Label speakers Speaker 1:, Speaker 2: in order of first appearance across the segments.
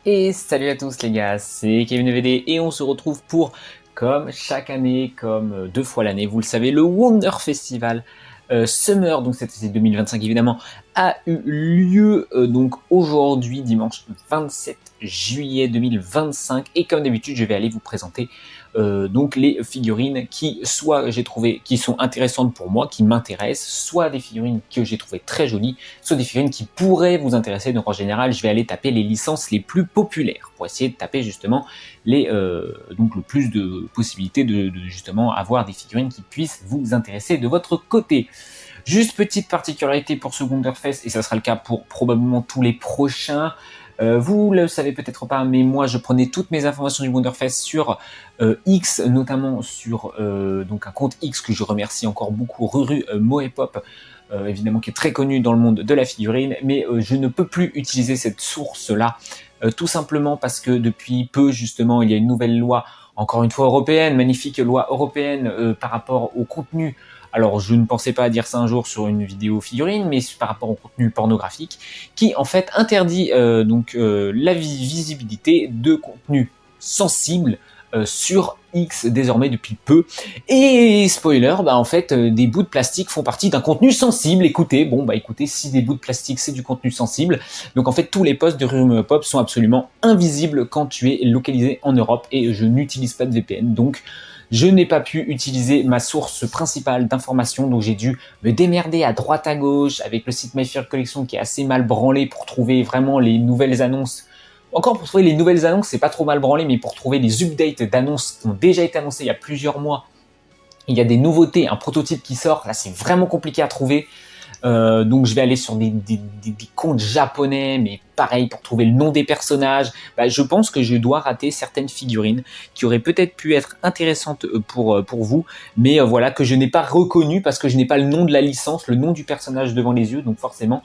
Speaker 1: Et salut à tous les gars, c'est Kevin VD et on se retrouve pour, comme chaque année, comme deux fois l'année, vous le savez, le Wonder Festival Summer, donc cette année 2025 évidemment, a eu lieu donc aujourd'hui, dimanche 27 juillet 2025, et comme d'habitude je vais aller vous présenter donc les figurines qui soit j'ai trouvé qui sont intéressantes pour moi, qui m'intéressent, soit des figurines que j'ai trouvées très jolies, soit des figurines qui pourraient vous intéresser. Donc en général je vais aller taper les licences les plus populaires pour essayer de taper justement donc le plus de possibilités de justement avoir des figurines qui puissent vous intéresser de votre côté. Juste petite particularité pour ce Wonderfest, et ça sera le cas pour probablement tous les prochains. Vous le savez peut-être pas, mais moi je prenais toutes mes informations du Wonderfest sur X, notamment sur donc un compte X que je remercie encore beaucoup, Ruru Moepop, évidemment qui est très connu dans le monde de la figurine, mais je ne peux plus utiliser cette source-là, tout simplement parce que depuis peu justement il y a une nouvelle loi, encore une fois européenne, magnifique loi européenne par rapport au contenu. Alors je ne pensais pas dire ça un jour sur une vidéo figurine, mais par rapport au contenu pornographique, qui en fait interdit la visibilité de contenu sensible sur X désormais depuis peu. Et spoiler, en fait des bouts de plastique font partie d'un contenu sensible. Écoutez, écoutez, si des bouts de plastique c'est du contenu sensible, donc en fait tous les posts de Rumopop sont absolument invisibles quand tu es localisé en Europe, et je n'utilise pas de VPN, donc je n'ai pas pu utiliser ma source principale d'information, donc j'ai dû me démerder à droite à gauche avec le site My Fair Collection qui est assez mal branlé pour trouver vraiment les nouvelles annonces. Encore pour trouver les nouvelles annonces, c'est pas trop mal branlé, mais pour trouver les updates d'annonces qui ont déjà été annoncées il y a plusieurs mois, il y a des nouveautés, un prototype qui sort, là c'est vraiment compliqué à trouver. Donc je vais aller sur des comptes japonais, mais pareil pour trouver le nom des personnages. Je pense que je dois rater certaines figurines qui auraient peut-être pu être intéressantes pour vous, mais voilà, que je n'ai pas reconnu parce que je n'ai pas le nom de la licence, le nom du personnage devant les yeux, donc forcément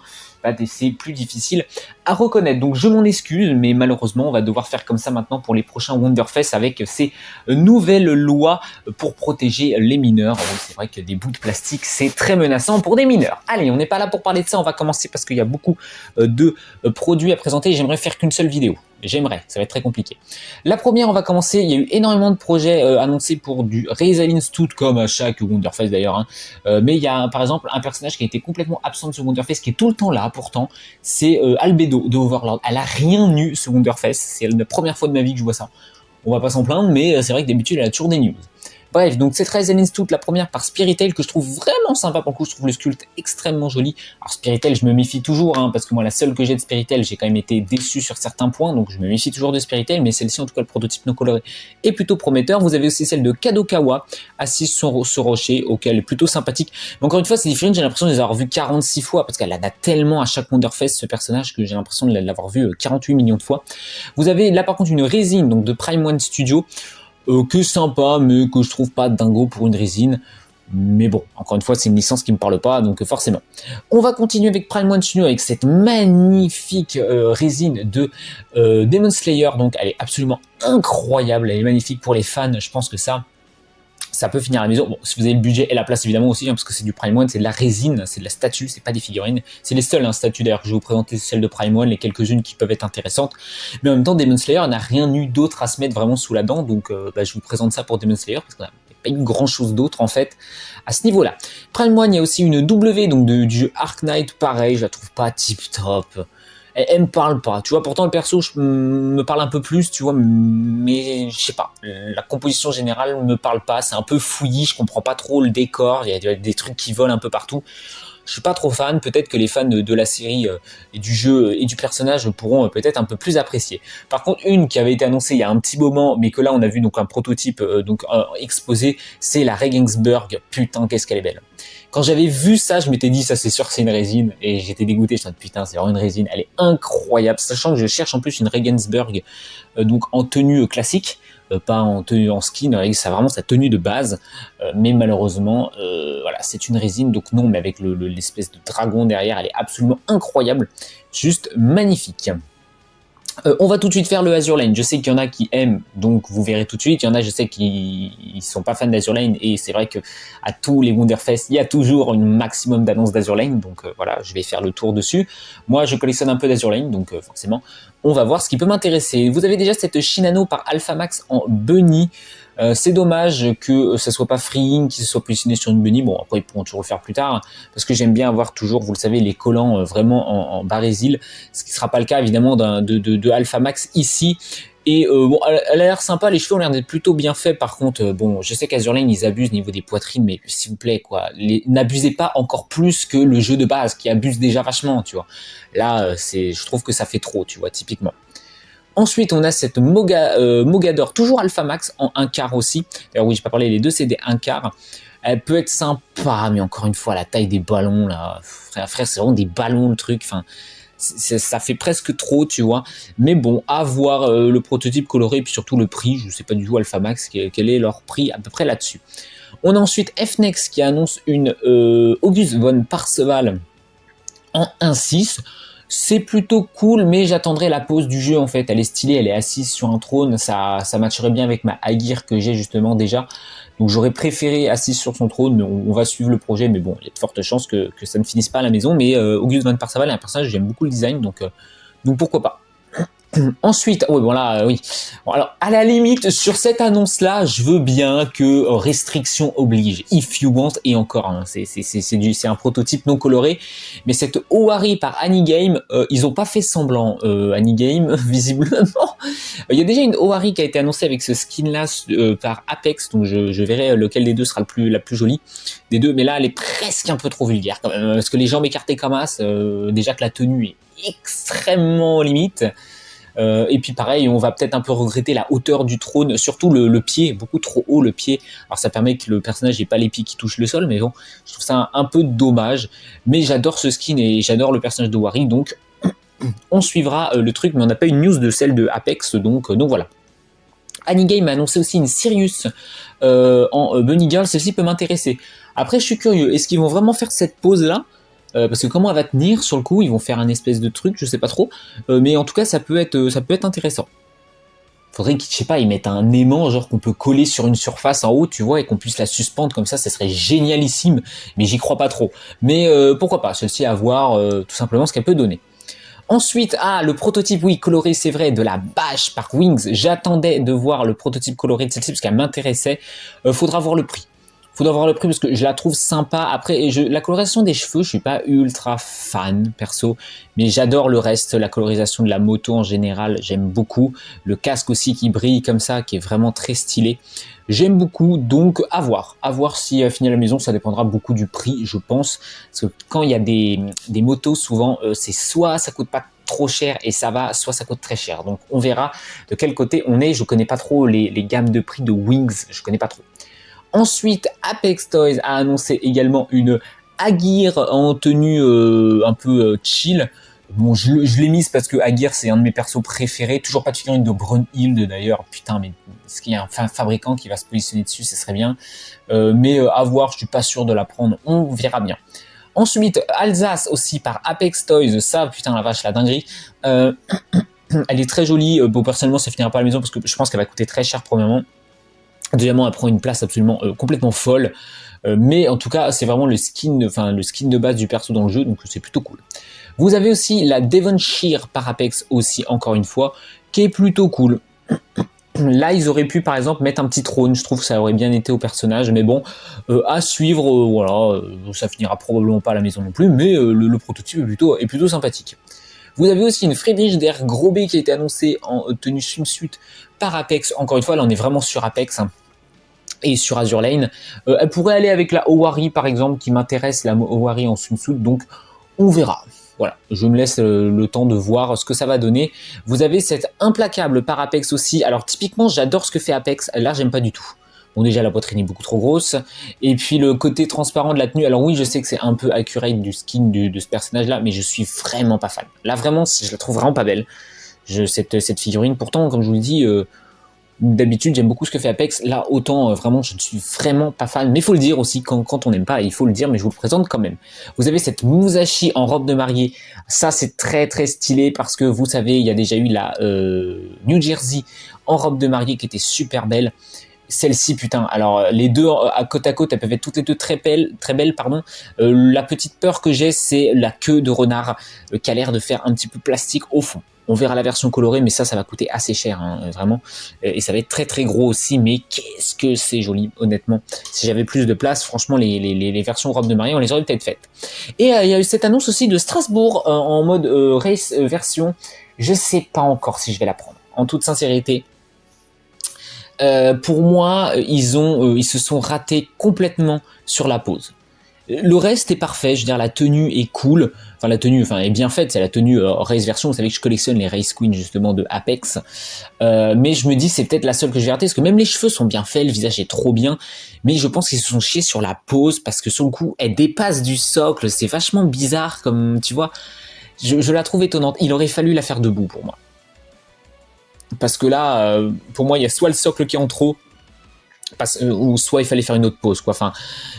Speaker 1: c'est plus difficile à reconnaître. Donc je m'en excuse, mais malheureusement on va devoir faire comme ça maintenant pour les prochains Wonderfest avec ces nouvelles lois pour protéger les mineurs. Oui, c'est vrai que des bouts de plastique c'est très menaçant pour des mineurs. Allez, on n'est pas là pour parler de ça, on va commencer parce qu'il y a beaucoup de produits à présenter et j'aimerais faire qu'une seule vidéo. J'aimerais, ça va être très compliqué. La première, on va commencer, il y a eu énormément de projets annoncés pour du Resalin Stout, comme à chaque Wonderfest d'ailleurs, hein. Mais il y a par exemple un personnage qui a été complètement absent de ce Wonderfest, qui est tout le temps là pourtant, c'est Albedo de Overlord. Elle a rien eu ce Wonderfest, c'est la première fois de ma vie que je vois ça. On va pas s'en plaindre, mais c'est vrai que d'habitude elle a toujours des news. Bref, donc cette Resalin Stout, la première par Spiritel, que je trouve vraiment sympa pour le coup, je trouve le sculpte extrêmement joli. Alors Spiritel, je me méfie toujours, hein, parce que moi la seule que j'ai de Spiritel, j'ai quand même été déçu sur certains points, donc je me méfie toujours de Spiritel, mais celle-ci en tout cas le prototype non coloré est plutôt prometteur. Vous avez aussi celle de Kadokawa, assise sur ce rocher, auquel est plutôt sympathique. Mais encore une fois, c'est différent, j'ai l'impression de les avoir vues 46 fois, parce qu'elle en a tellement à chaque Wonderfest ce personnage que j'ai l'impression de l'avoir vu 48 millions de fois. Vous avez là par contre une résine donc de Prime One Studio, que sympa, mais que je trouve pas dingo pour une résine. Mais bon, encore une fois, c'est une licence qui me parle pas, donc forcément. On va continuer avec Prime One Studio avec cette magnifique résine de Demon Slayer. Donc, elle est absolument incroyable, elle est magnifique pour les fans. Je pense que ça peut finir à la maison. Bon, si vous avez le budget et la place évidemment aussi, hein, parce que c'est du Prime One, c'est de la résine, c'est de la statue, c'est pas des figurines. C'est les seules statues d'ailleurs que je vais vous présenter, celles de Prime One, les quelques-unes qui peuvent être intéressantes. Mais en même temps, Demon Slayer n'a rien eu d'autre à se mettre vraiment sous la dent, donc je vous présente ça pour Demon Slayer, parce qu'on n'a pas eu grand chose d'autre en fait à ce niveau-là. Prime One, il y a aussi une W, donc du jeu Ark Knight, pareil, je la trouve pas tip top. Elle me parle pas, tu vois, pourtant le perso me parle un peu plus, tu vois, mais je sais pas, la composition générale me parle pas, c'est un peu fouillis, je comprends pas trop le décor, il y a des trucs qui volent un peu partout. Je suis pas trop fan, peut-être que les fans de la série et du jeu et du personnage pourront peut-être un peu plus apprécier. Par contre, une qui avait été annoncée il y a un petit moment, mais que là on a vu donc un prototype exposé, c'est la Regensburg. Putain, qu'est-ce qu'elle est belle. Quand j'avais vu ça, je m'étais dit ça c'est sûr que c'est une résine, et j'étais dégoûté, je me suis dit putain c'est vraiment une résine, elle est incroyable, sachant que je cherche en plus une Regensburg donc en tenue classique, pas en tenue en skin, c'est vraiment sa tenue de base, mais malheureusement voilà, c'est une résine, donc non, mais avec l'espèce de dragon derrière, elle est absolument incroyable, juste magnifique. On va tout de suite faire le Azur Lane. Je sais qu'il y en a qui aiment, donc vous verrez tout de suite. Il y en a, je sais qui sont pas fans d'Azur Lane, et c'est vrai que à tous les Wonderfest, il y a toujours un maximum d'annonces d'Azur Lane, donc voilà, je vais faire le tour dessus. Moi, je collectionne un peu d'Azur Lane, donc forcément, on va voir ce qui peut m'intéresser. Vous avez déjà cette Shinano par Alphamax en Bunny. C'est dommage que ça soit pas Freeing qui se soit positionné sur une Bunny. Bon, après, ils pourront toujours le faire plus tard, parce que j'aime bien avoir toujours, vous le savez, les collants vraiment en barésil, ce qui sera pas le cas évidemment de Alphamax ici. Et bon, elle a l'air sympa, les cheveux ont l'air d'être plutôt bien faits. Par contre, bon, je sais qu'Azur Lane, ils abusent au niveau des poitrines, mais s'il vous plaît, quoi, n'abusez pas encore plus que le jeu de base, qui abuse déjà vachement, tu vois. Là, je trouve que ça fait trop, tu vois, typiquement. Ensuite, on a cette Mogador, toujours Alphamax en 1/4 aussi. D'ailleurs, oui, j'ai pas parlé, les deux, c'est des 1/4. Elle peut être sympa, mais encore une fois, la taille des ballons, là, frère, c'est vraiment des ballons, le truc. Enfin, ça fait presque trop, tu vois. Mais bon, à voir le prototype coloré, et puis surtout le prix. Je ne sais pas du tout, Alphamax, quel est leur prix à peu près là-dessus. On a ensuite FNEX qui annonce une August von Parseval en 1/6. C'est plutôt cool, mais j'attendrai la pause du jeu en fait. Elle est stylée, elle est assise sur un trône, ça matcherait bien avec ma Agir que j'ai justement déjà. Donc j'aurais préféré assise sur son trône, mais on va suivre le projet. Mais bon, il y a de fortes chances que ça ne finisse pas à la maison. Mais August von Parseval est un personnage, j'aime beaucoup le design, donc pourquoi pas. Ensuite, oui, bon là, oui. Bon, alors, à la limite, sur cette annonce-là, je veux bien que restriction oblige. If you want, et encore, hein, c'est un prototype non coloré. Mais cette Owari par Anigame, ils ont pas fait semblant, Anigame, visiblement. Il y a déjà une Owari qui a été annoncée avec ce skin-là par Apex, donc je verrai lequel des deux sera la plus jolie des deux. Mais là, elle est presque un peu trop vulgaire quand même, parce que les jambes écartées comme as, déjà que la tenue est extrêmement limite. Et puis pareil, on va peut-être un peu regretter la hauteur du trône, surtout le pied, beaucoup trop haut le pied. Alors ça permet que le personnage n'ait pas les pieds qui touchent le sol, mais bon, je trouve ça un peu dommage. Mais j'adore ce skin et j'adore le personnage de Wari, donc on suivra le truc, mais on n'a pas une news de celle de Apex, donc voilà. Anigame a annoncé aussi une Sirius en Bunny Girl, celle-ci peut m'intéresser. Après, je suis curieux, est-ce qu'ils vont vraiment faire cette pause-là? Parce que comment elle va tenir sur le coup, ils vont faire un espèce de truc, je sais pas trop, mais en tout cas ça peut être intéressant. Faudrait qu'ils, je sais pas, ils mettent un aimant genre qu'on peut coller sur une surface en haut, tu vois, et qu'on puisse la suspendre comme ça serait génialissime, mais j'y crois pas trop. Mais pourquoi pas, celle-ci à voir tout simplement ce qu'elle peut donner. Ensuite, le prototype, oui, coloré, c'est vrai, de la bâche par Wings. J'attendais de voir le prototype coloré de celle-ci parce qu'elle m'intéressait. Faudra voir le prix. Faudra voir le prix parce que je la trouve sympa. Après, la colorisation des cheveux, je suis pas ultra fan, perso. Mais j'adore le reste, la colorisation de la moto en général, j'aime beaucoup. Le casque aussi qui brille comme ça, qui est vraiment très stylé. J'aime beaucoup, donc à voir. À voir si elle finit à la maison, ça dépendra beaucoup du prix, je pense. Parce que quand il y a des motos, souvent, c'est soit ça coûte pas trop cher et ça va, soit ça coûte très cher. Donc on verra de quel côté on est. Je connais pas trop les gammes de prix de Wings, je connais pas trop. Ensuite, Apex Toys a annoncé également une Agir en tenue un peu chill. Bon, je l'ai mise parce que Agir, c'est un de mes persos préférés. Toujours pas de figurine de Brunhild d'ailleurs. Putain, mais est-ce qu'il y a un fabricant qui va se positionner dessus? Ce serait bien. Mais à voir, je suis pas sûr de la prendre. On verra bien. Ensuite, Alsace aussi par Apex Toys. Ça, putain, la vache, la dinguerie. Elle est très jolie. Bon, personnellement, ça finira pas à la maison parce que je pense qu'elle va coûter très cher premièrement. Deuxièmement, elle prend une place absolument complètement folle, mais en tout cas, c'est vraiment le skin de base du perso dans le jeu, donc c'est plutôt cool. Vous avez aussi la Devonshire par Apex aussi, encore une fois, qui est plutôt cool. Là, ils auraient pu, par exemple, mettre un petit trône, je trouve que ça aurait bien été au personnage, mais bon, à suivre, voilà, ça finira probablement pas à la maison non plus, mais le prototype est plutôt sympathique. Vous avez aussi une Friedrich der Grobe qui a été annoncée en tenue swimsuit par Apex, encore une fois, là on est vraiment sur Apex, hein, et sur Azur Lane. Elle pourrait aller avec la Owari par exemple, qui m'intéresse, la Owari en swimsuit, donc on verra. Voilà, je me laisse le temps de voir ce que ça va donner. Vous avez cette implacable par Apex aussi. Alors typiquement, j'adore ce que fait Apex. Là, j'aime pas du tout. Bon, déjà, la poitrine est beaucoup trop grosse. Et puis, le côté transparent de la tenue. Alors oui, je sais que c'est un peu accurate du skin de ce personnage-là, mais je suis vraiment pas fan. Là, vraiment, je la trouve vraiment pas belle. Cette figurine, pourtant, comme je vous le dis, D'habitude, j'aime beaucoup ce que fait Apex. Là, autant, vraiment, je ne suis vraiment pas fan. Mais il faut le dire aussi, quand on n'aime pas, il faut le dire, mais je vous le présente quand même. Vous avez cette Musashi en robe de mariée. Ça, c'est très, très stylé parce que vous savez, il y a déjà eu la New Jersey en robe de mariée qui était super belle. Celle-ci, putain, alors les deux à côte, elles peuvent être toutes les deux très belles, pardon. La petite peur que j'ai, c'est la queue de renard qui a l'air de faire un petit peu plastique au fond. On verra la version colorée, mais ça va coûter assez cher, hein, vraiment. Et ça va être très très gros aussi, mais qu'est-ce que c'est joli, honnêtement. Si j'avais plus de place, franchement, les versions robe de mariée, on les aurait peut-être faites. Et il y a eu cette annonce aussi de Strasbourg en mode race version. Je sais pas encore si je vais la prendre, en toute sincérité. Pour moi, ils se sont ratés complètement sur la pose. Le reste est parfait, je veux dire la tenue est cool, enfin la tenue est bien faite, c'est la tenue race version, vous savez que je collectionne les race queens justement de Apex, mais je me dis c'est peut-être la seule que je vais rater, parce que même les cheveux sont bien faits, le visage est trop bien, mais je pense qu'ils se sont chiés sur la pose, parce que sur le coup elle dépasse du socle, c'est vachement bizarre comme, tu vois, je la trouve étonnante, il aurait fallu la faire debout pour moi. Parce que là, pour moi, il y a soit le socle qui est en trop, ou soit il fallait faire une autre pause, quoi. Enfin,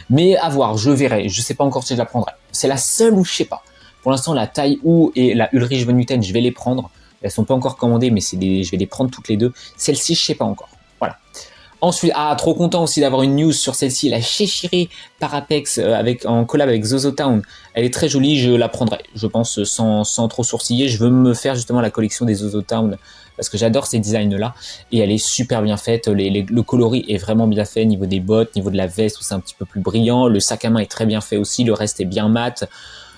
Speaker 1: mais à voir, je verrai. Je sais pas encore si je la prendrai. C'est la seule où je sais pas. Pour l'instant, la taille ou et la Ulrich von Hutten, je vais les prendre. Elles sont pas encore commandées, mais je vais les prendre toutes les deux. Celle-ci, je sais pas encore. Voilà. Ensuite, trop content aussi d'avoir une news sur celle-ci, la Cheshire par Apex en collab avec ZozoTown. Elle est très jolie, je la prendrai, je pense, sans trop sourciller. Je veux me faire justement la collection des ZozoTown parce que j'adore ces designs-là et elle est super bien faite. Le coloris est vraiment bien fait, niveau des bottes, niveau de la veste où c'est un petit peu plus brillant. Le sac à main est très bien fait aussi, le reste est bien mat.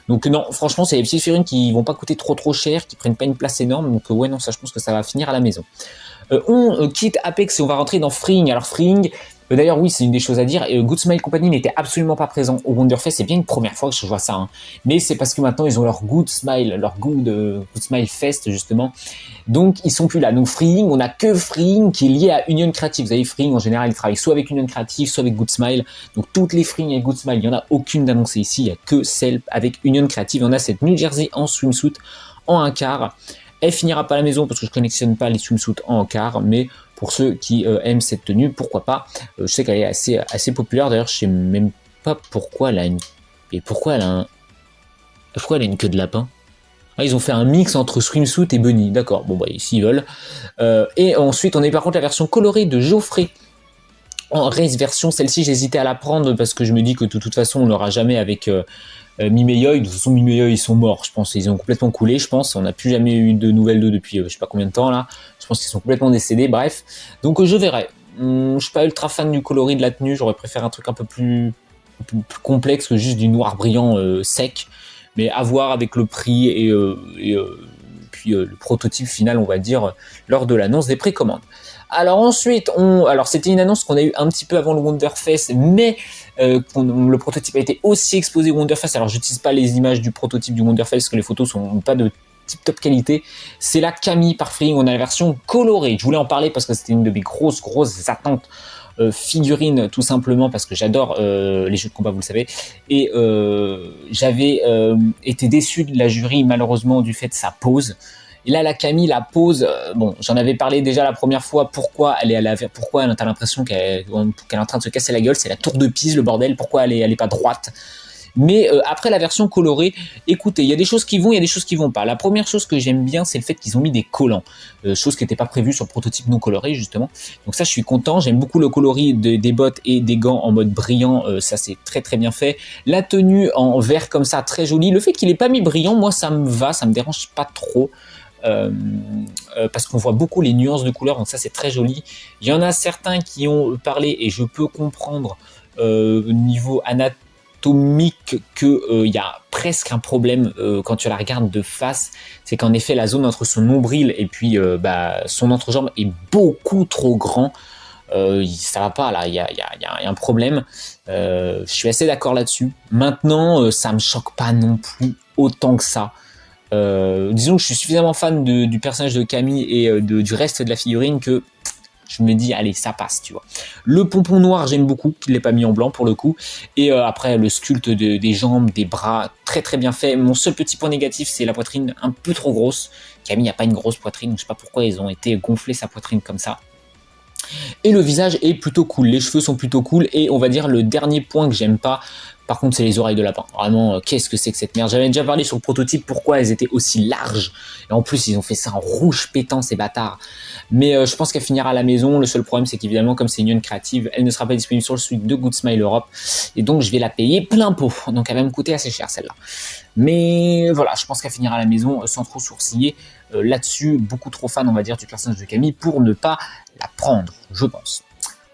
Speaker 1: Donc non, franchement, c'est des petites figurines qui vont pas coûter trop cher, qui prennent pas une place énorme. Donc ouais, non, ça, je pense que ça va finir à la maison. On quitte Apex et on va rentrer dans Freeing. Alors Freeing, d'ailleurs oui, c'est une des choses à dire. Good Smile Company n'était absolument pas présent au Wonderfest. C'est bien une première fois que je vois ça, hein. Mais c'est parce que maintenant ils ont leur Good Smile, leur Good Smile Fest justement. Donc ils sont plus là. Donc Freeing, on a que Freeing qui est lié à Union Creative. Vous savez, Freeing en général, ils travaillent soit avec Union Creative, soit avec Good Smile. Donc toutes les Freeing et Good Smile, il y en a aucune d'annoncée ici. Il y a que celle avec Union Creative. On a cette New Jersey en swimsuit en un quart. Elle finira pas à la maison parce que je collectionne pas les swimsuits en quart, mais pour ceux qui aiment cette tenue, pourquoi pas. Je sais qu'elle est assez populaire. D'ailleurs, je sais même pas pourquoi elle a une. Et pourquoi elle a une queue de lapin. Ah, ils ont fait un mix entre swimsuit et bunny. D'accord. Bon bah s'ils veulent. Et ensuite, on a par contre la version colorée de Geoffrey en race version. Celle-ci, j'hésitais à la prendre parce que je me dis que de toute façon, on l'aura jamais avec. Mimeyoi, de toute façon Mimeyoi ils sont morts, je pense, ils ont complètement coulé, je pense, on n'a plus jamais eu de nouvelles d'eux depuis je sais pas combien de temps là, je pense qu'ils sont complètement décédés, bref, donc je verrai. Je suis pas ultra fan du coloris de la tenue, j'aurais préféré un truc un peu plus complexe que juste du noir brillant sec, mais à voir avec le prix et puis le prototype final, on va dire, lors de l'annonce des précommandes. Alors ensuite, alors c'était une annonce qu'on a eu un petit peu avant le Wonderfest, mais le prototype a été aussi exposé au Wonderfest. Alors j'utilise pas les images du prototype du Wonderfest parce que les photos sont pas de tip-top qualité. C'est la Camille par Freeing, on a la version colorée. Je voulais en parler parce que c'était une de mes grosses attentes. Figurines tout simplement parce que j'adore les jeux de combat, vous le savez, et j'avais été déçu de la jury malheureusement du fait de sa pose. Et là, la Camille, la pose, bon, j'en avais parlé déjà la première fois. Pourquoi elle a l'impression qu'elle est en train de se casser la gueule? C'est la tour de Pise, le bordel. Pourquoi elle est pas droite? Mais après la version colorée, écoutez, il y a des choses qui vont, il y a des choses qui vont pas. La première chose que j'aime bien, c'est le fait qu'ils ont mis des collants, chose qui n'était pas prévue sur le prototype non coloré justement. Donc ça, je suis content. J'aime beaucoup le coloris des bottes et des gants en mode brillant. Ça, c'est très très bien fait. La tenue en vert comme ça, très jolie. Le fait qu'il n'ait pas mis brillant, moi, ça me va, ça me dérange pas trop. Parce qu'on voit beaucoup les nuances de couleurs, donc ça c'est très joli. Il y en a certains qui ont parlé, et je peux comprendre au niveau anatomique qu'il y a presque un problème quand tu la regardes de face, c'est qu'en effet la zone entre son nombril et puis son entrejambe est beaucoup trop grand. Ça va pas là, il y a un problème. Je suis assez d'accord là-dessus. Maintenant, ça me choque pas non plus autant que ça. Disons que je suis suffisamment fan du personnage de Camille et du reste de la figurine que je me dis allez, ça passe, tu vois. Le pompon noir, j'aime beaucoup qu'il l'ait pas mis en blanc pour le coup, et après le sculpte des jambes, des bras, très très bien fait. Mon seul petit point négatif, c'est la poitrine un peu trop grosse. Camille n'a pas une grosse poitrine, donc je sais pas pourquoi ils ont été gonfler sa poitrine comme ça. Et le visage est plutôt cool, les cheveux sont plutôt cool, et on va dire le dernier point que j'aime pas, par contre c'est les oreilles de lapin. Vraiment, qu'est-ce que c'est que cette merde. J'avais déjà parlé sur le prototype pourquoi elles étaient aussi larges, et en plus ils ont fait ça en rouge pétant ces bâtards. Mais je pense qu'elle finira à la maison. Le seul problème c'est qu'évidemment comme c'est une union créative, elle ne sera pas disponible sur le suite de Good Smile Europe, et donc je vais la payer plein pot, donc elle va me coûter assez cher celle-là. Mais voilà, je pense qu'elle finira à la maison sans trop sourciller là-dessus. Beaucoup trop fan, on va dire, du personnage de Camille pour ne pas la prendre, je pense.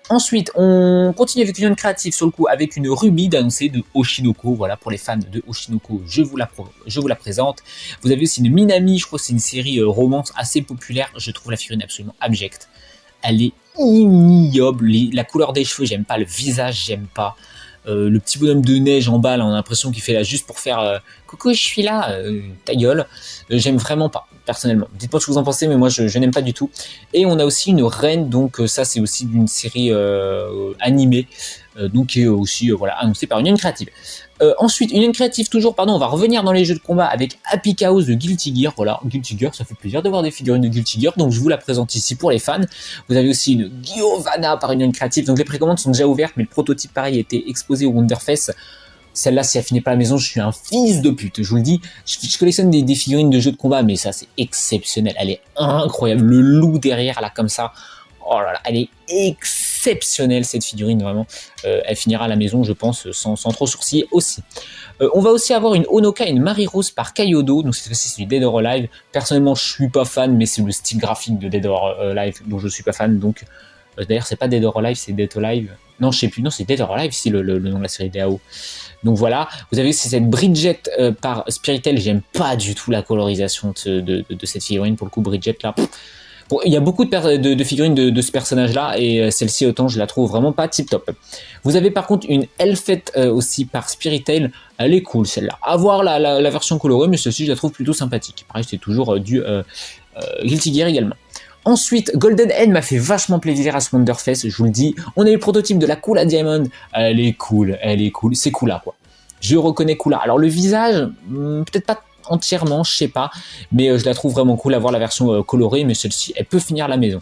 Speaker 1: Ensuite, on continue avec une union créative sur le coup avec une Ruby d'annoncer de Oshinoko. Voilà, pour les fans de Oshinoko, je vous la présente. Vous avez aussi une Minami, je crois que c'est une série romance assez populaire. Je trouve la figurine absolument abjecte. Elle est ignoble. La couleur des cheveux, j'aime pas. Le visage, j'aime pas. Le petit bonhomme de neige en bas, là, on a l'impression qu'il fait là juste pour faire coucou, je suis là, ta gueule. J'aime vraiment pas, personnellement. Dites-moi ce que vous en pensez, mais moi je n'aime pas du tout. Et on a aussi une reine, donc ça c'est aussi d'une série animée, donc qui est aussi voilà, annoncée par Union Créative. Ensuite, Union Créative toujours, pardon, on va revenir dans les jeux de combat avec Happy Chaos de Guilty Gear. Voilà, Guilty Gear, ça fait plaisir de voir des figurines de Guilty Gear, donc je vous la présente ici pour les fans. Vous avez aussi une Giovanna par Union Créative, donc les précommandes sont déjà ouvertes, mais le prototype pareil a été exposé au Wonderfest. Celle-là, si elle finit pas à la maison, je suis un fils de pute, je vous le dis. Je collectionne des figurines de jeux de combat, mais ça c'est exceptionnel, elle est incroyable. Le loup derrière, là, comme ça, oh là là, elle est exceptionnelle cette figurine, vraiment. Elle finira à la maison, je pense, sans trop sourciller aussi. On va aussi avoir une Honoka et une Marie-Rose par Kaiyodo, donc cette fois-ci c'est du Dead or Alive. Personnellement, je suis pas fan, mais c'est le style graphique de Dead or Alive dont je suis pas fan, donc... D'ailleurs, c'est pas Dead or Alive, c'est Dead or Alive. Non, je sais plus, non, c'est Dead or Alive, ici, le nom de la série DAO. Donc voilà, vous avez aussi cette Bridget par Spiritel, j'aime pas du tout la colorisation de cette figurine, pour le coup, Bridget, là. Bon, il y a beaucoup de figurines de ce personnage-là, et celle-ci, autant, je la trouve vraiment pas tip-top. Vous avez par contre une Elfette aussi par Spiritel, elle est cool celle-là. À voir la version colorée, mais celle-ci, je la trouve plutôt sympathique. Pareil, c'est toujours du Guilty Gear également. Ensuite, Golden Hen m'a fait vachement plaisir à ce Wonderfest, je vous le dis. On a eu le prototype de la Kula Diamond. Elle est cool. C'est Kula, quoi. Je reconnais Kula. Alors, le visage, peut-être pas entièrement, je sais pas. Mais je la trouve vraiment cool à voir la version colorée. Mais celle-ci, elle peut finir à la maison.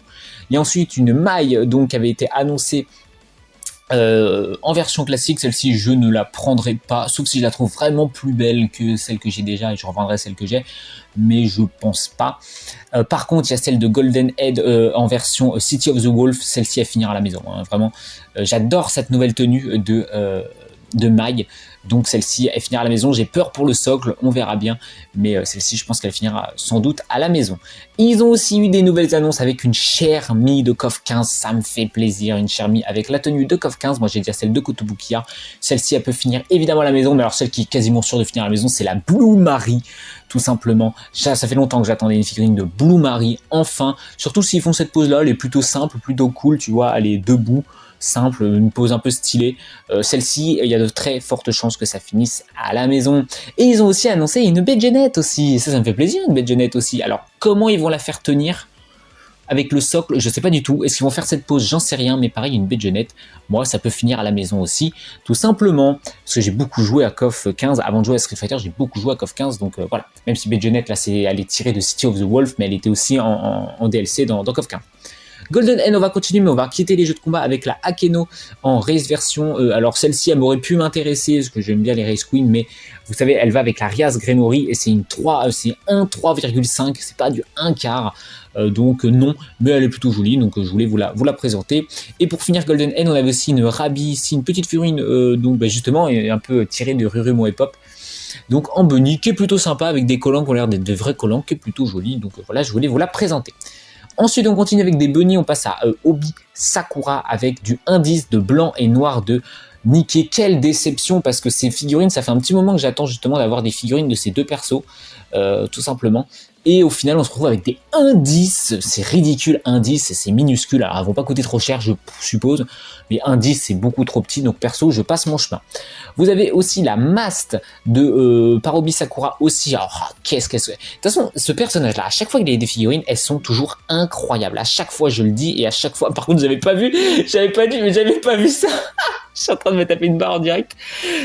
Speaker 1: Il y a ensuite une maille, donc, qui avait été annoncée en version classique. Celle-ci, je ne la prendrai pas, sauf si je la trouve vraiment plus belle que celle que j'ai déjà et je revendrai celle que j'ai, mais je pense pas. Par contre, il y a celle de Golden Head en version City of the Wolf. Celle-ci, elle finira à la maison, hein, vraiment. J'adore cette nouvelle tenue de maille. Donc celle-ci, elle finira à la maison. J'ai peur pour le socle, on verra bien. Mais celle-ci, je pense qu'elle finira sans doute à la maison. Ils ont aussi eu des nouvelles annonces avec une Chermi de KOF 15. Ça me fait plaisir, une Chermi avec la tenue de KOF 15. Moi, j'ai déjà celle de Kotobukiya. Celle-ci, elle peut finir évidemment à la maison. Mais alors, celle qui est quasiment sûre de finir à la maison, c'est la Blue Marie, tout simplement. Ça fait longtemps que j'attendais une figurine de Blue Marie, enfin. Surtout s'ils font cette pose-là, elle est plutôt simple, plutôt cool, tu vois. Elle est debout, simple, une pose un peu stylée. Celle-ci, il y a de très fortes chances que ça finisse à la maison. Et ils ont aussi annoncé une Bedgenette aussi. Et ça me fait plaisir, une Bedgenette aussi. Alors, comment ils vont la faire tenir avec le socle, je sais pas du tout. Est-ce qu'ils vont faire cette pose? J'en sais rien, mais pareil, une Bedgenette, moi, ça peut finir à la maison aussi, tout simplement, parce que j'ai beaucoup joué à KOF 15. Avant de jouer à Street Fighter, j'ai beaucoup joué à KOF 15, donc voilà. Même si Bedgenette, là, elle est tirée de City of the Wolf, mais elle était aussi en DLC dans KOF 15. Golden Hen, on va continuer, mais on va quitter les jeux de combat avec la Akeno en race version. Alors celle-ci, elle m'aurait pu m'intéresser, parce que j'aime bien les race queens, mais vous savez, elle va avec la Rias Gremory, et c'est une 3,5, c'est pas du 1 quart. Donc non, mais elle est plutôt jolie, donc je voulais vous la présenter. Et pour finir Golden Hen, on avait aussi une Rabi, ici une petite figurine, donc justement, un peu tirée de Rurumo et Pop. Donc en bunny, qui est plutôt sympa, avec des collants qui ont l'air d'être de vrais collants, qui est plutôt jolie, donc voilà, je voulais vous la présenter. Ensuite, on continue avec des bunnies, on passe à Obi Sakura avec du indice de blanc et noir de Niké. Quelle déception, parce que ces figurines, ça fait un petit moment que j'attends justement d'avoir des figurines de ces deux persos, tout simplement. Et au final, on se retrouve avec des indices, c'est ridicule, indices, c'est minuscule. Alors, elles vont pas coûter trop cher, je suppose, mais indices, c'est beaucoup trop petit, donc perso, je passe mon chemin. Vous avez aussi la Mast de Parobi Sakura aussi. Alors, qu'est-ce qu'elle... De toute façon, ce personnage-là, à chaque fois qu'il y a des figurines, elles sont toujours incroyables. À chaque fois, je le dis, et à chaque fois... Par contre, vous avez pas vu, j'avais pas vu ça. Je suis en train de me taper une barre en direct.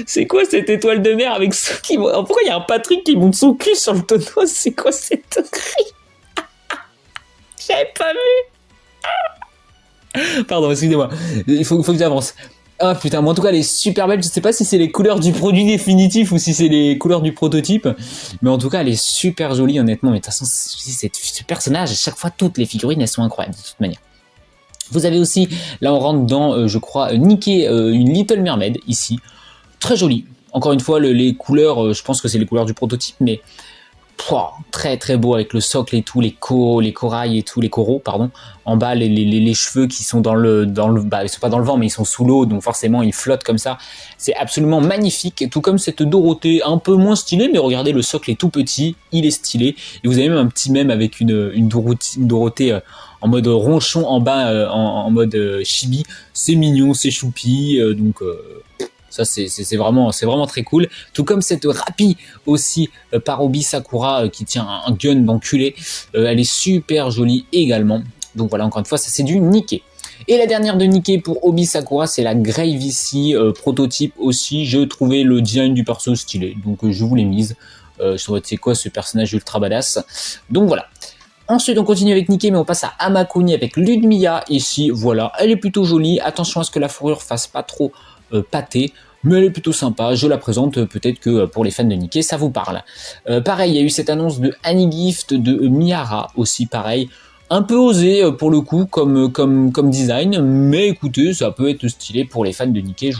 Speaker 1: C'est quoi cette étoile de mer avec ce qui... Pourquoi il y a un Patrick qui monte son cul sur le tonneau? C'est quoi cette connerie? J'avais pas vu. Pardon, excusez-moi. Il faut que j'avance. Ah putain, mais en tout cas elle est super belle, je sais pas si c'est les couleurs du produit définitif ou si c'est les couleurs du prototype, mais en tout cas elle est super jolie honnêtement, mais de toute façon ce personnage, à chaque fois toutes les figurines elles sont incroyables de toute manière. Vous avez aussi, là on rentre dans je crois Nicky, une Little Mermaid ici, très jolie. Encore une fois les couleurs, je pense que c'est les couleurs du prototype, mais très très beau avec le socle et tout, les corails et tout, les coraux, pardon. En bas, les cheveux qui sont dans le bah, ils sont pas dans le vent, mais ils sont sous l'eau, donc forcément ils flottent comme ça. C'est absolument magnifique, tout comme cette Dorothée, un peu moins stylée, mais regardez, le socle est tout petit, il est stylé. Et vous avez même un petit mème avec une Dorothée en mode ronchon en bas, en mode chibi. C'est mignon, c'est choupi, donc... Ça, c'est vraiment très cool. Tout comme cette Rappi aussi par Obi Sakura qui tient un gun d'enculé. Elle est super jolie également. Donc voilà, encore une fois, ça c'est du Nikkei. Et la dernière de Nikkei pour Obi Sakura, c'est la Grave ici, prototype aussi. Je trouvais le design du perso stylé, donc je vous l'ai mise. C'est quoi ce personnage ultra badass. Donc voilà. Ensuite, on continue avec Nikkei, mais on passe à Amakuni avec Ludmilla ici. Voilà, elle est plutôt jolie. Attention à ce que la fourrure fasse pas trop pâté, mais elle est plutôt sympa, je la présente, peut-être que pour les fans de Nikkei ça vous parle. Pareil, il y a eu cette annonce de Annie Gift, de Miara aussi pareil, un peu osé pour le coup comme design, mais écoutez, ça peut être stylé pour les fans de Nikkei, je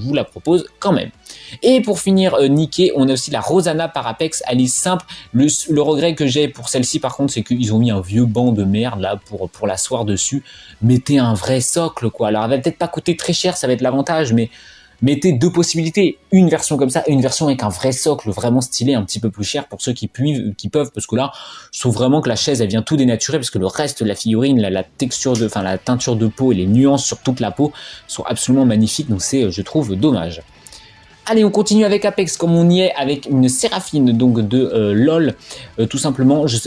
Speaker 1: vous la propose quand même. Et pour finir Nikkei, on a aussi la Rosanna par Apex, elle est simple, le regret que j'ai pour celle-ci par contre, c'est qu'ils ont mis un vieux banc de merde là pour l'asseoir dessus. Mettez un vrai socle quoi, alors elle va peut-être pas coûter très cher, ça va être l'avantage, mais mettez deux possibilités, une version comme ça et une version avec un vrai socle vraiment stylé, un petit peu plus cher pour ceux qui peuvent, parce que là, je trouve vraiment que la chaise, elle vient tout dénaturer, parce que le reste de la figurine, la texture la teinture de peau et les nuances sur toute la peau sont absolument magnifiques, donc c'est, je trouve, dommage. Allez, on continue avec Apex, comme on y est, avec une Séraphine donc de LOL, tout simplement. Je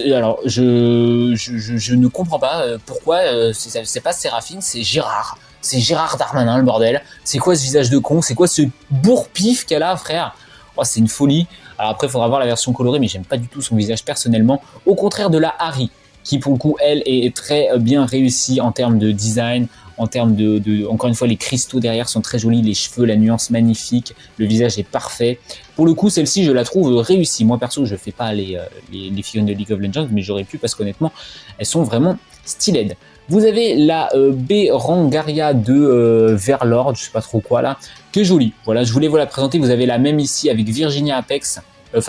Speaker 1: ne comprends pas pourquoi c'est pas Séraphine, c'est Gérard. C'est Gérard Darmanin, le bordel. C'est quoi ce visage de con? C'est quoi ce bourre-pif qu'elle a, frère? Oh, c'est une folie. Alors après, il faudra voir la version colorée, mais j'aime pas du tout son visage personnellement. Au contraire de la Harry, qui pour le coup, elle, est très bien réussie en termes de design, en termes encore une fois, les cristaux derrière sont très jolis, les cheveux, la nuance magnifique, le visage est parfait. Pour le coup, celle-ci, je la trouve réussie. Moi, perso, je fais pas les figurines de League of Legends, mais j'aurais pu parce qu'honnêtement, elles sont vraiment stylées. Vous avez la Berengaria de Verlord, je sais pas trop quoi là, qui est jolie. Voilà, je voulais vous la présenter. Vous avez la même ici avec Virginia Apex.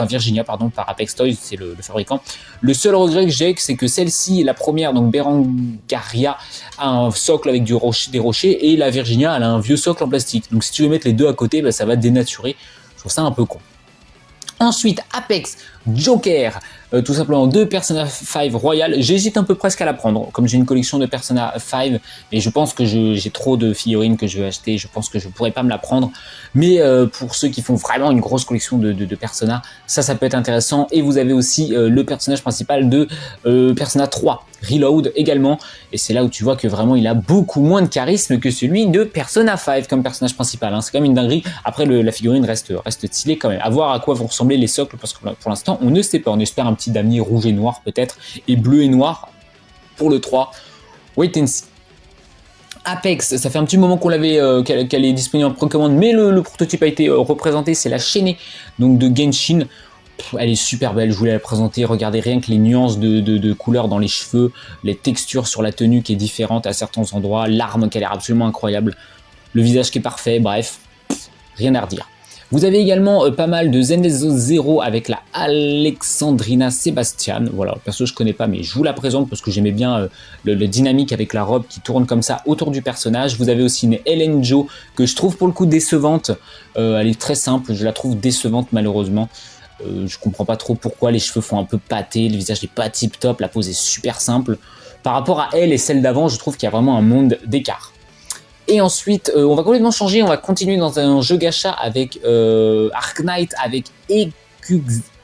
Speaker 1: Virginia, pardon, par Apex Toys, c'est le fabricant. Le seul regret que j'ai, c'est que celle-ci, la première, donc Berengaria, a un socle avec des rochers, et la Virginia, elle a un vieux socle en plastique. Donc si tu veux mettre les deux à côté, bah, ça va dénaturer. Je trouve ça un peu con. Ensuite, Apex Joker, tout simplement de Persona 5 Royal. J'hésite un peu presque à la prendre, comme j'ai une collection de Persona 5, mais je pense que j'ai trop de figurines que je vais acheter, je pense que je pourrais pas me la prendre. Mais pour ceux qui font vraiment une grosse collection de Persona, ça peut être intéressant. Et vous avez aussi le personnage principal de Persona 3 Reload également, et c'est là où tu vois que vraiment il a beaucoup moins de charisme que celui de Persona 5 comme personnage principal, hein. C'est quand même une dinguerie. Après la figurine reste stylée quand même, à voir à quoi vont ressembler les socles, parce que pour l'instant on ne sait pas, on espère un petit damier rouge et noir peut-être, et bleu et noir pour le 3, wait and see. Apex, ça fait un petit moment qu'on l'avait, qu'elle est disponible en précommande, mais le prototype a été représenté, c'est la chaînée donc de Genshin. Elle est super belle, je voulais la présenter, regardez rien que les nuances de couleurs dans les cheveux, les textures sur la tenue qui est différente à certains endroits, l'arme qui a l'air absolument incroyable, le visage qui est parfait, bref, rien à redire. Vous avez également pas mal de Zenzo Zero avec la Alexandrina Sebastian. Voilà, perso je connais pas, mais je vous la présente parce que j'aimais bien le dynamique avec la robe qui tourne comme ça autour du personnage. Vous avez aussi une Ellen Jo que je trouve pour le coup décevante. Elle est très simple, je la trouve décevante malheureusement. Je comprends pas trop pourquoi les cheveux font un peu pâté, le visage n'est pas tip top, la pose est super simple. Par rapport à elle et celle d'avant, je trouve qu'il y a vraiment un monde d'écart. Et ensuite, on va complètement changer, on va continuer dans un jeu gacha avec Arc Knight, avec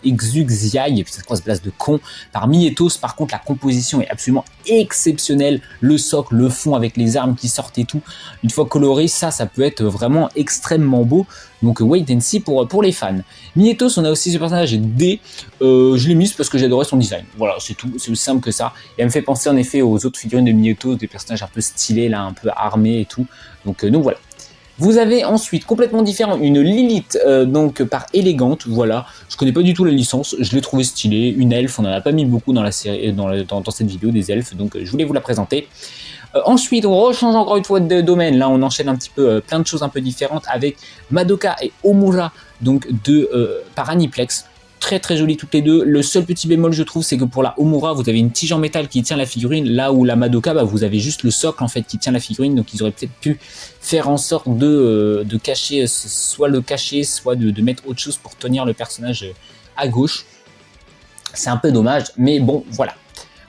Speaker 1: Exuxiaï, et puis cette grosse blase de con, par Mietos. Par contre, la composition est absolument exceptionnelle. Le socle, le fond avec les armes qui sortent et tout, une fois coloré, ça peut être vraiment extrêmement beau. Donc wait and see pour les fans. Mietos, on a aussi ce personnage D. Je l'ai mise parce que j'adorais son design. Voilà, c'est tout, c'est aussi simple que ça. Et elle me fait penser en effet aux autres figurines de Mietos, des personnages un peu stylés, là, un peu armés et tout. Donc voilà. Vous avez ensuite, complètement différent, une Lilith, donc par Élégante, voilà. Je connais pas du tout la licence, je l'ai trouvé stylée, une elfe, on en a pas mis beaucoup dans la série, dans cette vidéo, des elfes, donc je voulais vous la présenter. Ensuite, on rechange encore une fois de domaine, là on enchaîne un petit peu plein de choses un peu différentes avec Madoka et Omura, donc par Aniplex. Très très jolies toutes les deux. Le seul petit bémol je trouve, c'est que pour la Omura vous avez une tige en métal qui tient la figurine, là où la Madoka vous avez juste le socle en fait qui tient la figurine, donc ils auraient peut-être pu faire en sorte de cacher, soit le cacher, soit de mettre autre chose pour tenir le personnage à gauche. C'est un peu dommage, mais bon voilà.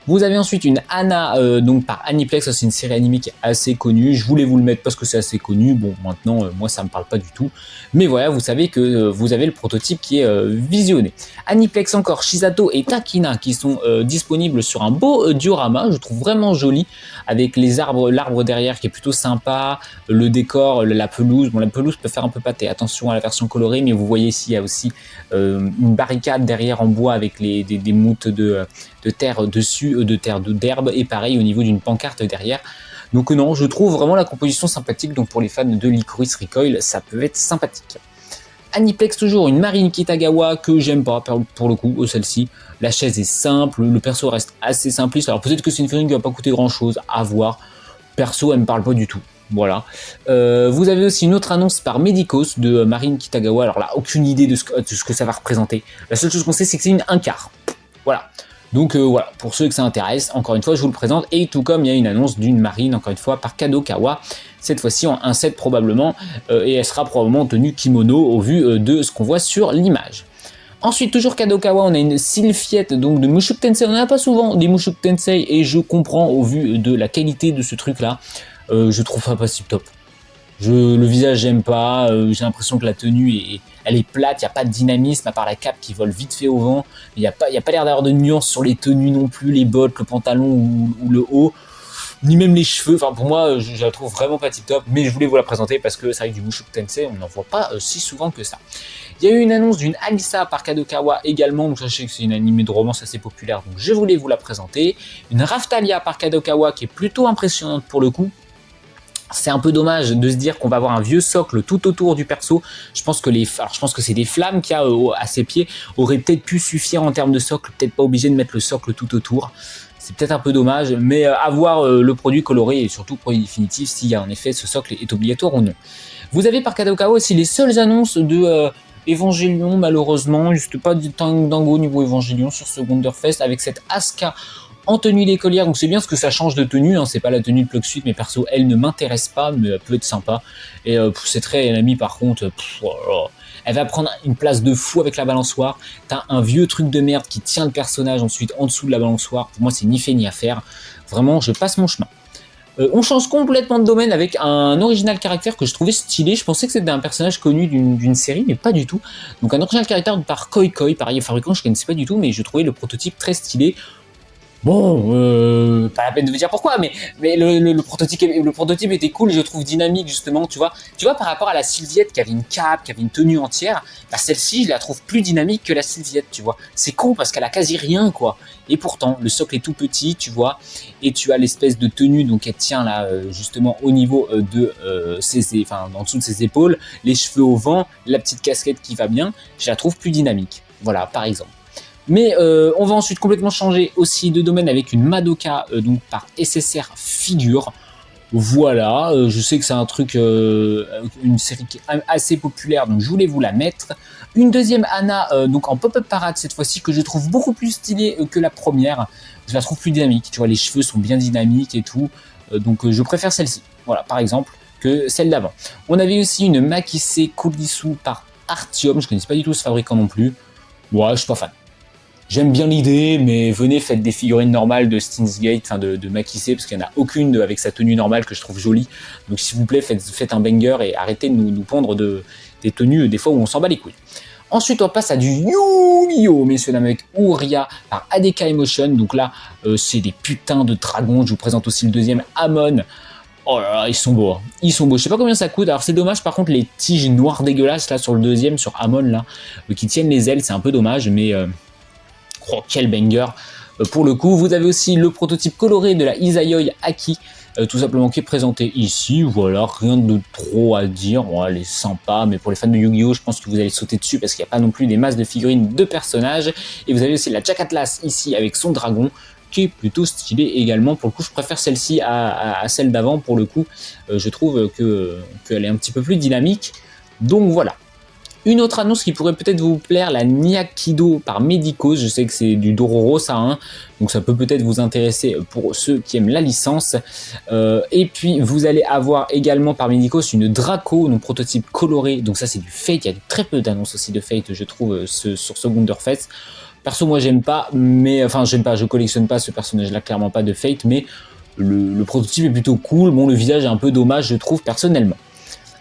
Speaker 1: Vous avez ensuite une Anna, donc par Aniplex, c'est une série animée qui est assez connue. Je voulais vous le mettre parce que c'est assez connu. Bon, maintenant, moi, ça me parle pas du tout. Mais voilà, vous savez que vous avez le prototype qui est visionné. Aniplex encore, Shizato et Takina qui sont disponibles sur un beau diorama. Je trouve vraiment joli avec les arbres, l'arbre derrière qui est plutôt sympa, le décor, la pelouse. Bon, la pelouse peut faire un peu pâté. Attention à la version colorée, mais vous voyez ici, il y a aussi une barricade derrière en bois avec des moutes de terre dessus, d'herbe, et pareil au niveau d'une pancarte derrière. Donc non, je trouve vraiment la composition sympathique, donc pour les fans de Lycoris Recoil, ça peut être sympathique. Aniplex toujours, une Marine Kitagawa que j'aime pas pour le coup, celle-ci. La chaise est simple, le perso reste assez simpliste, alors peut-être que c'est une figurine qui va pas coûter grand chose, à voir. Perso, elle me parle pas du tout. Voilà. Vous avez aussi une autre annonce par Medicos de Marine Kitagawa, alors là, aucune idée de ce que ça va représenter. La seule chose qu'on sait, c'est que c'est un quart. Voilà. Donc voilà, pour ceux que ça intéresse, encore une fois, je vous le présente. Et tout comme il y a une annonce d'une marine, encore une fois, par Kadokawa, cette fois-ci en 1 set probablement, et elle sera probablement tenue kimono au vu de ce qu'on voit sur l'image. Ensuite, toujours Kadokawa, on a une Sylphiette donc de Mushoku Tensei. On n'en a pas souvent des Mushoku Tensei, et je comprends au vu de la qualité de ce truc-là, je trouve ça pas si top. Le visage, j'aime pas, j'ai l'impression que la tenue elle est plate, il n'y a pas de dynamisme à part la cape qui vole vite fait au vent, il n'y a pas l'air d'avoir de nuance sur les tenues non plus, les bottes, le pantalon ou le haut, ni même les cheveux. Enfin pour moi, je la trouve vraiment pas tip top, mais je voulais vous la présenter parce que c'est vrai que du Mushoku Tensei, on n'en voit pas si souvent que ça. Il y a eu une annonce d'une Alisa par Kadokawa également, donc sachez que c'est une animée de romance assez populaire, donc je voulais vous la présenter. Une Raftalia par Kadokawa qui est plutôt impressionnante pour le coup. C'est un peu dommage de se dire qu'on va avoir un vieux socle tout autour du perso. Je pense que c'est des flammes qu'il y a à ses pieds auraient peut-être pu suffire en termes de socle, peut-être pas obligé de mettre le socle tout autour. C'est peut-être un peu dommage, mais à voir le produit coloré et surtout le produit définitif s'il y a en effet ce socle est obligatoire ou non. Vous avez par Kadokawa aussi les seules annonces de Evangelion, malheureusement, juste pas de dingo niveau Evangelion sur ce Wonderfest avec cette Asuka en tenue d'écolière, donc c'est bien parce que ça change de tenue, hein, c'est pas la tenue de Plug Suite, mais perso elle ne m'intéresse pas, mais elle peut être sympa, et c'est très Enami par contre, elle va prendre une place de fou avec la balançoire, t'as un vieux truc de merde qui tient le personnage ensuite en dessous de la balançoire, pour moi c'est ni fait ni à faire, vraiment je passe mon chemin. On change complètement de domaine avec un original caractère que je trouvais stylé. Je pensais que c'était un personnage connu d'une série, mais pas du tout. Donc un original caractère par Koi Koi, pareil fabricant, je connaissais pas du tout, mais je trouvais le prototype très stylé. Bon, pas la peine de vous dire pourquoi, mais le prototype était cool, je trouve dynamique justement, tu vois par rapport à la Sylviette qui avait une cape, qui avait une tenue entière, bah celle-ci je la trouve plus dynamique que la Sylviette, tu vois. C'est con parce qu'elle a quasi rien quoi. Et pourtant le socle est tout petit, tu vois, et tu as l'espèce de tenue donc elle tient là justement au niveau de en dessous de ses épaules, les cheveux au vent, la petite casquette qui va bien, je la trouve plus dynamique. Voilà, par exemple. Mais on va ensuite complètement changer aussi de domaine avec une Madoka donc par SSR Figure. Voilà, je sais que c'est un truc, une série qui est assez populaire, donc je voulais vous la mettre. Une deuxième Anna, donc en pop-up parade cette fois-ci, que je trouve beaucoup plus stylée que la première. Je la trouve plus dynamique, tu vois, les cheveux sont bien dynamiques et tout, donc je préfère celle-ci, voilà, par exemple, que celle d'avant. On avait aussi une Makise Kurisu par Artium, je connaissais pas du tout ce fabricant non plus. Ouais, je suis pas fan. J'aime bien l'idée, mais venez, faites des figurines normales de Steins Gate, enfin de Makise, parce qu'il n'y en a aucune avec sa tenue normale que je trouve jolie. Donc s'il vous plaît, faites un banger et arrêtez de nous pondre des tenues des fois où on s'en bat les couilles. Ensuite, on passe à du Yu-Gi-Oh! Messieurs dames, avec Ouria par ADK Emotion. Donc là, c'est des putains de dragons. Je vous présente aussi le deuxième, Amon. Oh là là, ils sont beaux, hein. Ils sont beaux. Je sais pas combien ça coûte. Alors c'est dommage par contre les tiges noires dégueulasses là sur le deuxième, sur Amon là, qui tiennent les ailes, c'est un peu dommage, mais oh, quel banger. Pour le coup, vous avez aussi le prototype coloré de la Izayoi Aki, tout simplement qui est présenté ici. Voilà, rien de trop à dire. Bon, elle est sympa, mais pour les fans de Yu-Gi-Oh, je pense que vous allez sauter dessus parce qu'il n'y a pas non plus des masses de figurines de personnages. Et vous avez aussi la Jack Atlas ici avec son dragon, qui est plutôt stylée également. Pour le coup, je préfère celle-ci à celle d'avant. Pour le coup, je trouve qu'elle est un petit peu plus dynamique. Donc voilà. Une autre annonce qui pourrait peut-être vous plaire, la Nyakido par Medicos. Je sais que c'est du Dororo ça, hein, donc ça peut peut-être vous intéresser pour ceux qui aiment la licence. Et puis vous allez avoir également par Medicos une Draco, donc prototype coloré. Donc ça c'est du Fate, il y a très peu d'annonces aussi de Fate, je trouve, sur ce Wonderfest. Perso, moi j'aime pas, mais enfin j'aime pas, je collectionne pas ce personnage-là, clairement pas de Fate, mais le prototype est plutôt cool. Bon, le visage est un peu dommage, je trouve personnellement.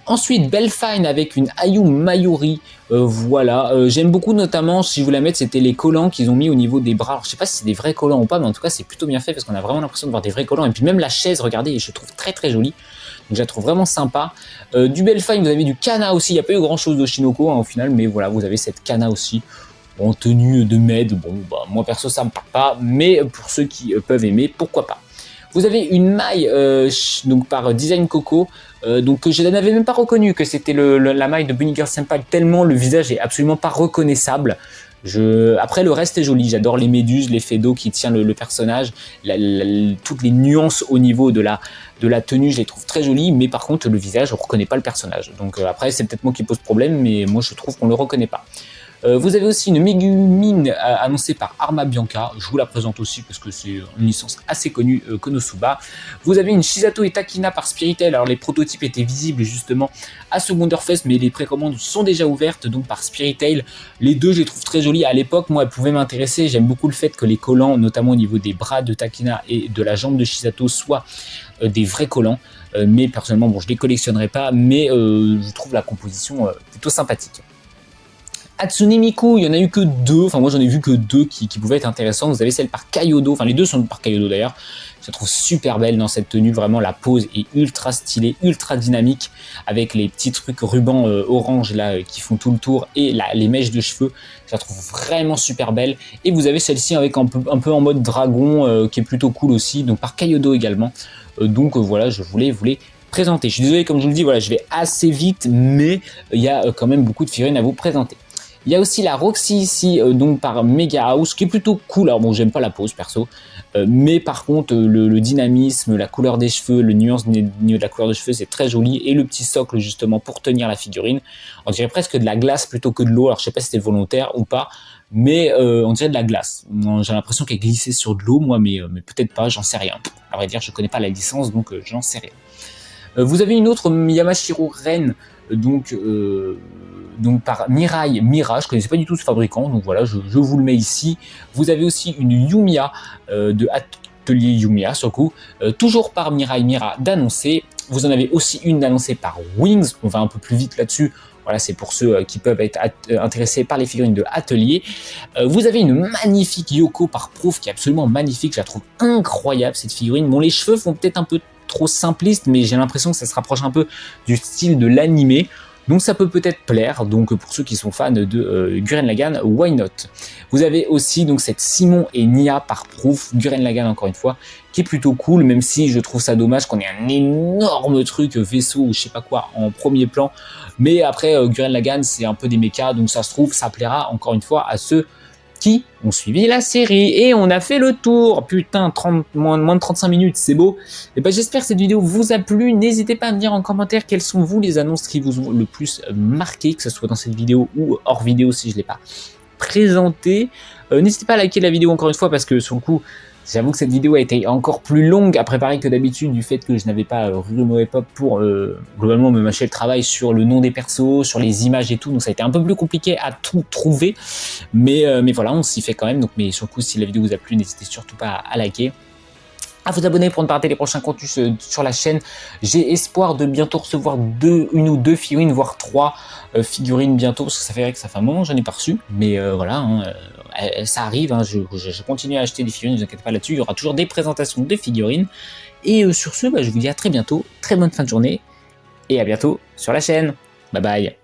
Speaker 1: Ensuite, Belfine avec une Ayu Mayuri, voilà, j'aime beaucoup notamment, si je vous la mets, c'était les collants qu'ils ont mis au niveau des bras. Alors, je sais pas si c'est des vrais collants ou pas, mais en tout cas c'est plutôt bien fait parce qu'on a vraiment l'impression de voir des vrais collants. Et puis même la chaise, regardez, je trouve très très jolie, donc je la trouve vraiment sympa. Du Belfine, vous avez du Kana aussi, il n'y a pas eu grand chose de Shinoko hein, au final, mais voilà, vous avez cette Kana aussi, en tenue de med. Bon, bah, moi perso ça me parle pas, mais pour ceux qui peuvent aimer, pourquoi pas. Vous avez une maille donc par Design Coco, donc je n'avais même pas reconnu que c'était la maille de Bunny Girl Senpai, tellement le visage est absolument pas reconnaissable. Après le reste est joli, j'adore les méduses, l'effet d'eau qui tient le personnage, toutes les nuances au niveau de la tenue, je les trouve très jolies, mais par contre le visage, on ne reconnaît pas le personnage. Donc après c'est peut-être moi qui pose problème, mais moi je trouve qu'on ne le reconnaît pas. Vous avez aussi une Megumine annoncée par Arma Bianca, je vous la présente aussi parce que c'est une licence assez connue, Konosuba. Vous avez une Shizato et Takina par Spiritel, alors les prototypes étaient visibles justement à ce Wonderfest, mais les précommandes sont déjà ouvertes, donc par Spiritel. Les deux je les trouve très jolies, à l'époque moi elles pouvaient m'intéresser, j'aime beaucoup le fait que les collants, notamment au niveau des bras de Takina et de la jambe de Shizato, soient des vrais collants. Mais personnellement, bon, je les collectionnerai pas, mais je trouve la composition plutôt sympathique. Hatsune Miku, il y en a eu que deux, enfin moi j'en ai vu que deux qui pouvaient être intéressants. Vous avez celle par Kaiyodo, enfin les deux sont par Kaiyodo d'ailleurs. Je la trouve super belle dans cette tenue, vraiment la pose est ultra stylée, ultra dynamique, avec les petits trucs rubans orange là qui font tout le tour et les mèches de cheveux. Je la trouve vraiment super belle. Et vous avez celle-ci avec un peu en mode dragon qui est plutôt cool aussi, donc par Kaiyodo également. Donc voilà, je voulais vous les présenter. Je suis désolé, comme je vous le dis, voilà, je vais assez vite, mais il y a quand même beaucoup de figurines à vous présenter. Il y a aussi la Roxy ici, donc par Mega House, qui est plutôt cool. Alors bon, j'aime pas la pose perso, mais par contre, le dynamisme, la couleur des cheveux, le nuance au niveau de la couleur des cheveux, c'est très joli. Et le petit socle justement pour tenir la figurine. On dirait presque de la glace plutôt que de l'eau. Alors je sais pas si c'était volontaire ou pas, mais on dirait de la glace. J'ai l'impression qu'elle glissait sur de l'eau, moi, mais peut-être pas, j'en sais rien. À vrai dire, je connais pas la licence, donc j'en sais rien. Vous avez une autre Yamashiro Ren, donc par Mirai Mira, je connaissais pas du tout ce fabricant, donc voilà, je vous le mets ici. Vous avez aussi une Yumiya de Atelier Yumiya, sur le coup, toujours par Mirai Mira d'annoncer. Vous en avez aussi une d'annoncée par Wings, on va un peu plus vite là-dessus. Voilà, c'est pour ceux qui peuvent être intéressés par les figurines de Atelier. Vous avez une magnifique Yoko par Proof qui est absolument magnifique, je la trouve incroyable cette figurine. Bon, les cheveux font peut-être un peu trop simpliste, mais j'ai l'impression que ça se rapproche un peu du style de l'animé. Donc ça peut peut-être plaire, donc pour ceux qui sont fans de Gurren Lagann, why not. Vous avez aussi donc cette Simon et Nia par Proof, Gurren Lagann encore une fois, qui est plutôt cool, même si je trouve ça dommage qu'on ait un énorme truc vaisseau ou je sais pas quoi en premier plan. Mais après Gurren Lagann c'est un peu des mechas, donc ça se trouve ça plaira encore une fois à ceux qui ont suivi la série. Et on a fait le tour, putain, moins de 35 minutes, c'est beau. Et ben j'espère que cette vidéo vous a plu. N'hésitez pas à me dire en commentaire quelles sont vous les annonces qui vous ont le plus marqué, que ce soit dans cette vidéo ou hors vidéo si je ne l'ai pas présenté. N'hésitez pas à liker la vidéo encore une fois parce que sur le coup, j'avoue que cette vidéo a été encore plus longue à préparer que d'habitude du fait que je n'avais pas Rumo Pop pour globalement me mâcher le travail sur le nom des persos, sur les images et tout, donc ça a été un peu plus compliqué à tout trouver, mais voilà, on s'y fait quand même. Donc, mais sur le coup, si la vidéo vous a plu, n'hésitez surtout pas à liker. à vous abonner pour ne pas rater les prochains contenus sur la chaîne. J'ai espoir de bientôt recevoir une ou deux figurines, voire 3 figurines bientôt, parce que ça fait vrai que ça fait un moment que j'en ai pas reçu. Mais voilà, hein, ça arrive, hein, je continue à acheter des figurines, ne vous inquiétez pas là-dessus. Il y aura toujours des présentations de figurines. Et sur ce, je vous dis à très bientôt, très bonne fin de journée, et à bientôt sur la chaîne. Bye bye.